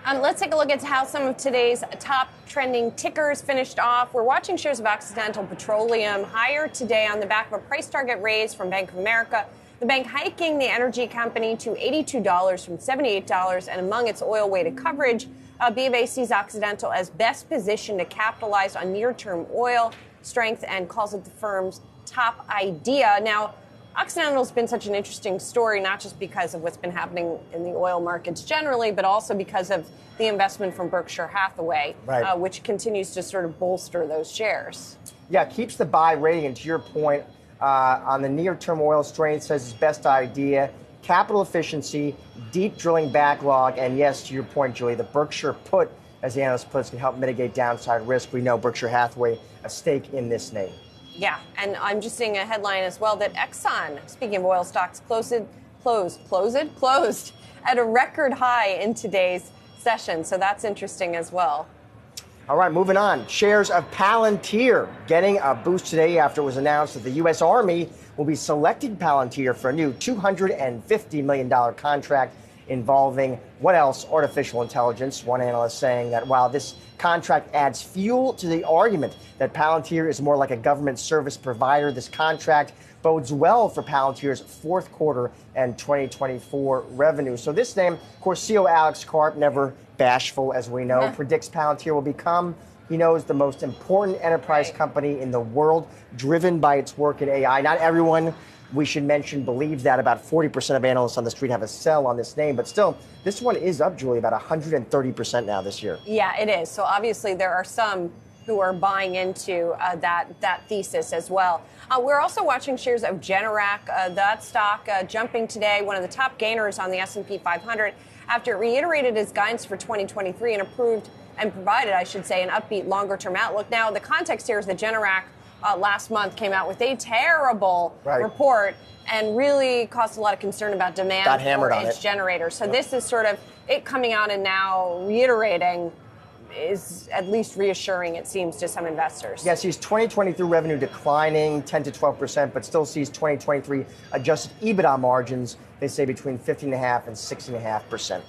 Let's take a look at how some of today's top trending tickers finished off. We're watching shares of Occidental Petroleum higher today on the back of a price target raise from Bank of America. The bank hiking the energy company to $82 from $78, and among its oil-weighted coverage, B of A sees Occidental as best positioned to capitalize on near-term oil strength and calls it the firm's top idea. Now, Occidental's been such an interesting story, not just because of what's been happening in the oil markets generally, but also because of the investment from Berkshire Hathaway, right, which continues to sort of bolster those shares. Yeah, keeps the buy rating. And to your point, on the near-term oil strength, says its best idea, capital efficiency, deep drilling backlog, and yes, to your point, Julie, the Berkshire put, as the analyst puts, can help mitigate downside risk. We know Berkshire Hathaway, a stake in this name. Yeah, and I'm just seeing a headline as well that Exxon, speaking of oil stocks, closed at a record high in today's session. So that's interesting as well. All right, moving on. Shares of Palantir getting a boost today after it was announced that the U.S. Army will be selecting Palantir for a new $250 million contract involving, what else? Artificial intelligence. One analyst saying that while this contract adds fuel to the argument that Palantir is more like a government service provider, this contract bodes well for Palantir's fourth quarter and 2024 revenue. So this name, of course, CEO Alex Karp, never bashful, as we know, predicts Palantir will become, he knows, the most important enterprise company in the world, driven by its work in AI. Not everyone, we should mention, believes that. About 40% of analysts on the street have a sell on this name. But still, this one is up, Julie, about 130% now this year. Yeah, it is. So obviously there are some who are buying into that thesis as well. We're also watching shares of Generac, that stock jumping today, one of the top gainers on the S&P 500, after it reiterated its guidance for 2023 and provided, I should say, an upbeat longer-term outlook. Now, the context here is that Generac last month came out with a terrible report and really caused a lot of concern about demand for its generators. So this is sort of it coming out and now reiterating is at least reassuring, it seems, to some investors. Yeah, sees 2023 revenue declining 10 to 12%, but still sees 2023 adjusted EBITDA margins, they say, between 15.5% and 16.5%.